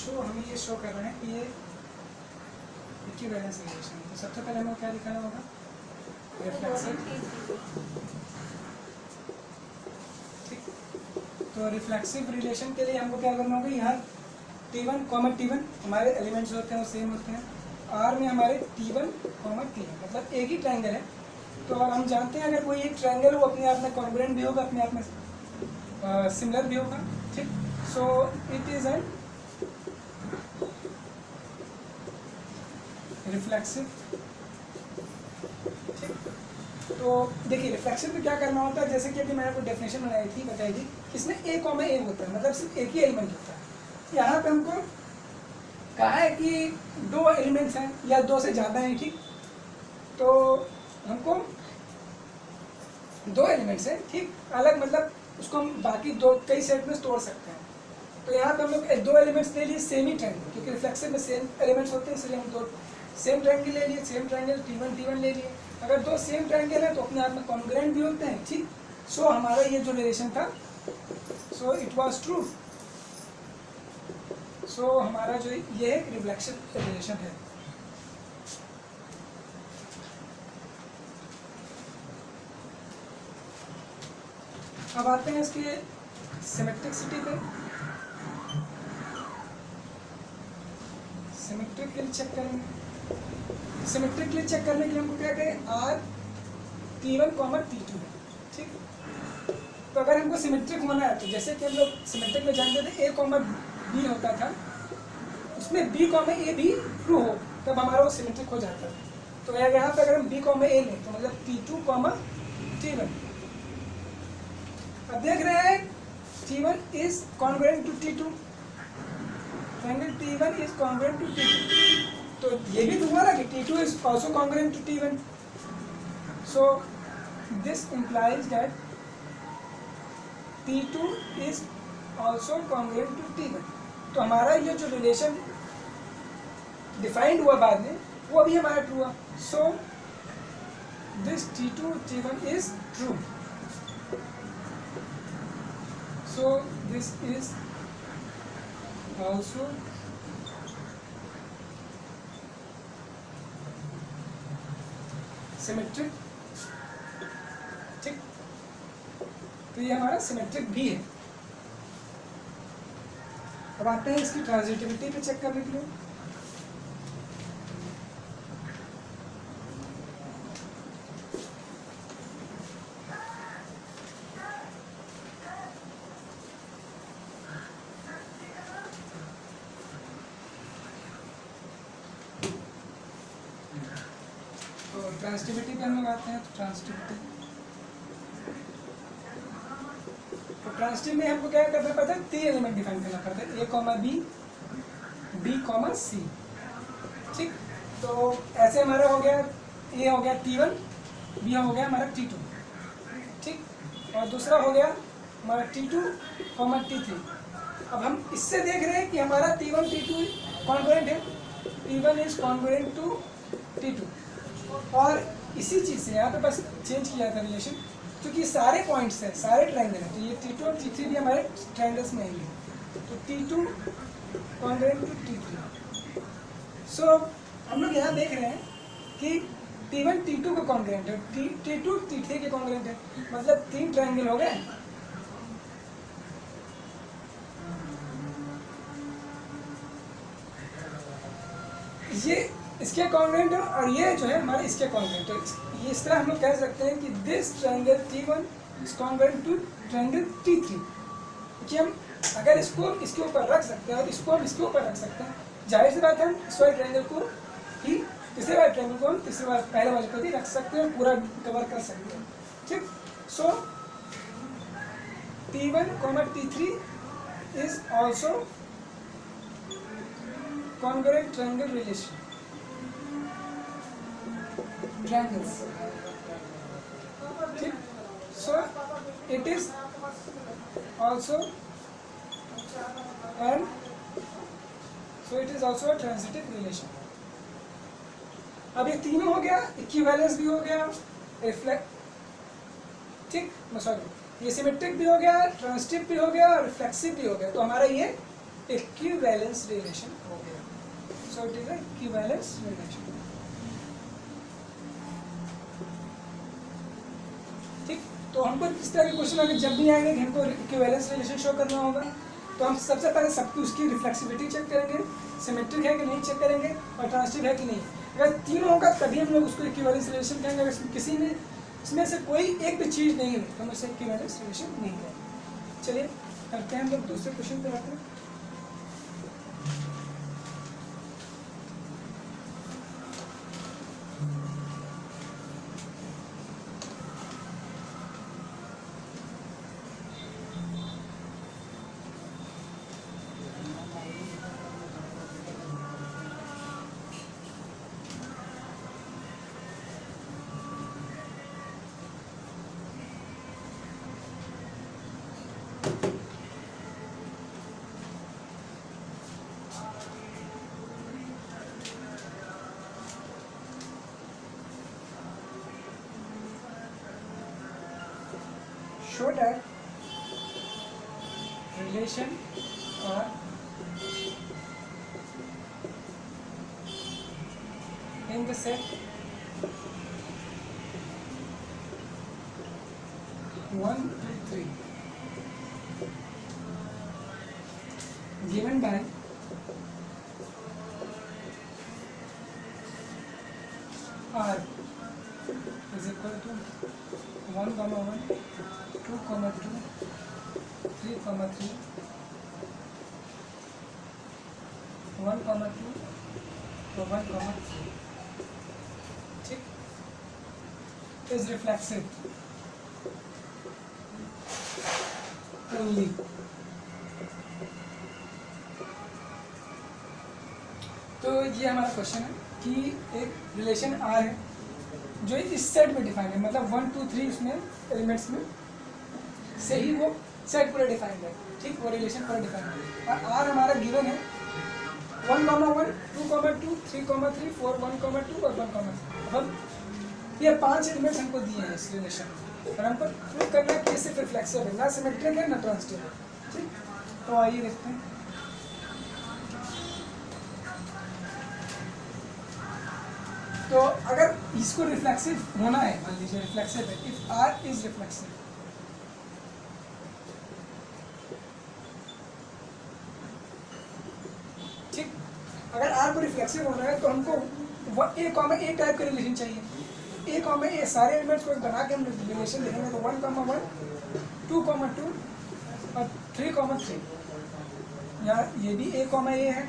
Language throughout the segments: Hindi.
शो हमें ये शो कर रहे हैं कि ये इक्विवेलेंस रिलेशन। तो सबसे पहले हमें क्या दिखाना होगा, रिफ्लेक्सिव। ठीक, तो रिफ्लेक्सिव रिलेशन के लिए हमको क्या करना होगा, यहाँ T1, T1 हमारे एलिमेंट्स होते हैं वो सेम होते हैं। R में हमारे T1, T1 मतलब एक ही ट्रायंगल है। तो हम जानते हैं अगर कोई एक ट्रायंगल वो अपने आप में कॉन्ग्रुएंट भी होगा, अपने आप में सिमिलर भी होगा। ठीक, so it is an reflexive. ठीक, तो देखिए रिफ्लेक्शन में क्या करना होता है, जैसे कि अभी मैंने कोई डेफिनेशन बनाई थी, बताई थी, इसमें A, A होता है, मतलब सिर्फ एक ही एलिमेंट होता है। यहाँ पे हमको कहा है कि दो एलिमेंट्स हैं या दो से ज़्यादा हैं। ठीक, तो हमको दो एलिमेंट्स हैं, ठीक, अलग मतलब उसको हम बाकी दो कई सेट में तोड़ सकते हैं। तो यहाँ पे हम लोग दो एलिमेंट्स ले लिए सेम ही ट्रायंगल, क्योंकि रिफ्लेक्सिव में सेम एलिमेंट्स होते हैं, इसलिए हम दो सेम ट्रायंगल ले लिए, सेम ट्रायंगल T1 ले लिए। अगर दो सेम ट्रायंगल है तो अपने आप में कॉन्ग्रुएंट भी होते हैं। ठीक, सो हमारा ये जो रिलेशन था, सो इट वाज ट्रू। सो हमारा जो ये एक रिफ्लेक्सिव रिलेशन है। अब आते हैं इसके सिमेट्रिसिटी पे। सिमेट्रिकली चेक करेंगे। सिमेट्रिकली चेक करने के लिए हमको क्या करें, R T1, T2 है। ठीक, तो अगर हमको सिमेट्रिक होना है तो जैसे कि हम लोग सिमेट्रिक में जानते थे A, B होता था, उसमें B, A भी ट्रू हो तब हमारा वो सिमेट्रिक हो जाता है। तो यहाँ पे अगर हम B, A लें तो मतलब T2, T1। अब देख रहे हैं T1 is congruent to T2, triangle T1 is congruent to T2। तो ये भी तो हुआ ना कि T2 is also congruent to T1। So this implies that T2 is also congruent to T1। तो हमारा ये जो रिलेशन डिफाइंड हुआ बाद में वो भी हमारा ट्रू हुआ। So this T2, T1 is true. So this is also symmetric। ठीक, तो ये हमारा सिमेट्रिक भी है। अब आते हैं इसकी ट्रांजिटिविटी पे चेक करने के लिए। ट्रांजिटिविटी पे हम लोग आते हैं। तो ट्रांजिटिव में हमको क्या करना पड़ता है, 3 एलिमेंट डिफाइन करना पड़ता है, A, B, C। ठीक, तो ऐसे हमारा हो गया, A हो गया T1, B हो गया हमारा T2। ठीक, और दूसरा हो गया हमारा T2, T3। अब हम इससे देख रहे हैं कि हमारा T1, T2 कॉन्ग्रुएंट है, T1 is congruent to T2। और इसी चीज़ से यहाँ पे बस चेंज किया था रिलेशन, क्योंकि सारे पॉइंट्स हैं, सारे ट्रायंगल हैं, तो ये T2 और T3 भी हमारे ट्रायंगल्स में आएंगे। तो T2 कॉन्ग्रुएंट टू T3। सो हम लोग यहाँ देख रहे हैं कि T1 T2 को कॉन्ग्रुएंट है, T2 T3 के कॉन्ग्रुएंट है, मतलब 3 ट्रायंगल हो गए। ये इसके कॉन्ग्रुएंट है और ये जो है हमारे इसके कॉन्ग्रुएंट है। ये इस तरह हम लोग कह सकते हैं कि this triangle T1 is congruent to triangle T3। कि हम अगर इसको इसके ऊपर रख सकते हैं और इसको हम इसके ऊपर रख सकते हैं, जाहिर सी बात है हम इस वाले ट्रायंगल को ही तीसरे वाले ट्रायंगल को हम तीसरे वाले पहले वाले को भी रख सकते हैं, पूरा कवर कर सकते हैं। ठीक, सो T1, T3 is also congruent triangle relation, triangles। ठीक, so it is also a transitive relation। अब ये तीनों हो गया, इक्विवेलेंस भी हो गया, रिफ्लेक्ट, ठीक, सॉरी, ये सिमेट्रिक भी हो गया, ट्रांजिटिव भी हो गया और रिफ्लेक्सिव भी हो गया। तो हमारा ये इक्विवेलेंस रिलेशन हो गया। So it is equivalence relation. ठीक, तो हमको इस तरह के क्वेश्चन अगर जब भी आएंगे कि हमको इक्विवेलेंस रिलेशन शो करना होगा, तो हम सबसे पहले सबकी उसकी रिफ्लेक्सिविटी चेक करेंगे, सिमेट्रिक है कि नहीं चेक करेंगे, और ट्रांजिटिव है कि नहीं। अगर तीनों होगा तभी हम लोग उसको इक्विवेलेंस रिलेशन कहेंगे। अगर किसी में इसमें से कोई एक भी चीज़ नहीं है तो हम उसे इक्विवेलेंस रिलेशन नहीं कहेंगे। चलिए करते हैं हम लोग दूसरे क्वेश्चन पे आते हैं। Show that relation or in the set 1 to 3 given by R is equal to 1, 1, 2, 2, 3, 3, 1, 2 और 1, 3, ठीक, is reflexive only। तो ये हमारा क्वेश्चन है कि एक रिलेशन आर है जो इस सेट में डिफाइंड है, मतलब 1, 2, 3 इसमें एलिमेंट्स में से ही वो सेट पूरा डिफाइंड है। ठीक, वो रिलेशन पूरा डिफाइंड है। और आर हमारा गिवन है 1, 1, 2, 2, 3, 3, 4, 1, 2 और 1, 3। अब ये 5 एलिमेंट्स हमको दिए हैं इस रिलेशन में, और हमको प्रूव करना है कि ये सिर्फ रिफ्लेक्सिव है, ना सिमेट्रिक है ना ट्रांजिटिव है। ठीक, तो आइए देखते हैं। तो अगर इसको रिफ्लेक्सिव होना है, मान लीजिए रिफ्लेक्सिव है, इफ आर इज रिफ्लेक्सिव, ठीक, अगर आर को रिफ्लेक्सिव होना है तो हमको ए कॉमा ए टाइप का रिलेशन चाहिए। ए कॉमा ए सारे एलिमेंट्स को बना के हम रिलेशन लिखेंगे तो 1, 1, 2, 2 और 3, 3। यहाँ ये भी ए कॉमा ए है,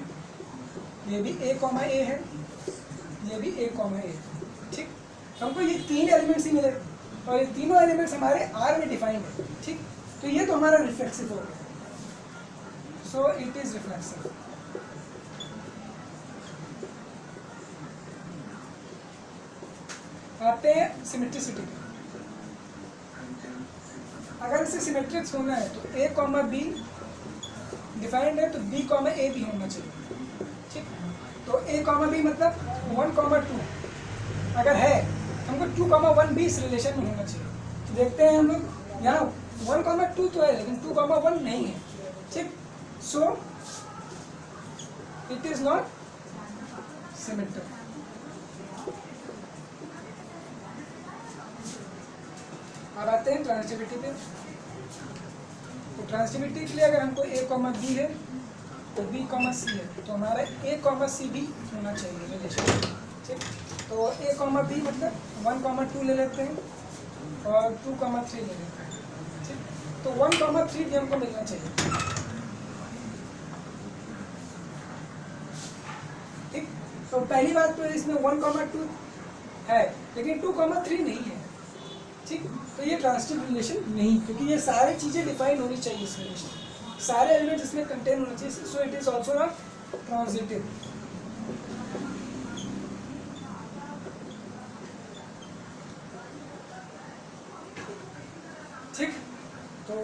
ये भी ए कॉमा ए है, ये भी ए कॉमा ए। ठीक, हमको ये 3 एलिमेंट्स ही मिले और ये तीनों एलिमेंट्स हमारे आर में डिफाइंड है। ठीक, तो ये तो हमारा रिफ्लेक्सिव हो गया, सो इट इज रिफ्लेक्सिव। आते हैं सिमेट्रिसिटी पे। अगर इसे सिमेट्रिक्स होना है तो ए कॉमा बी डिफाइंड है तो बी कॉमा ए भी होना चाहिए। ठीक, तो ए कॉमा बी मतलब 1, 2 अगर है हमको 2, 1 भी इस रिलेशन में होना चाहिए। तो देखते हैं हम लोग, यहाँ 1, 2 तो है लेकिन 2, 1 नहीं है। ठीक, so it is not symmetric. अब आते हैं ट्रांजिटिविटी पे। तो ट्रांजिटिविटी के लिए अगर हमको ए कॉमा बी है तो बी कॉमा सी है, तो हमारा ए कॉमा सी भी होना चाहिए रिलेशन। ठीक, तो ए कॉमा बी मतलब 1, 2 ले लेते हैं और 2, 3 ले लेते हैं। ठीक, तो 1, 3 भी हमको मिलना चाहिए। ठीक, तो पहली बात तो इसमें 1, 2 है लेकिन 2, 3 नहीं है। ठीक, तो ये ट्रांजिटिव रिलेशन नहीं, क्योंकि ये सारी चीज़ें डिफाइन होनी चाहिए इस रिलेशन, सारे एलिमेंट इसमें कंटेन होने चाहिए, so it is also not transitive. ठीक, तो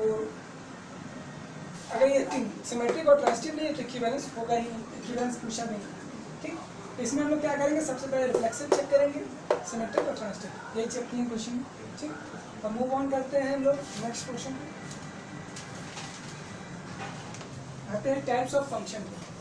अगर ये सिमेट्रिक और ट्रांजिटिव नहीं है तो इक्विवेलेंस होगा ही नहीं, इक्विवेलेंस पूछा नहीं। ठीक, तो इसमें हम लोग क्या करेंगे, सबसे पहले रिफ्लेक्सिव चेक करेंगे, सिमेट्रिक और ट्रांजिटिव, यही चेक किए क्वेश्चन में। ठीक, अब मूव ऑन करते हैं हम लोग नेक्स्ट क्वेश्चन। आते हैं टाइप्स ऑफ फंक्शन को।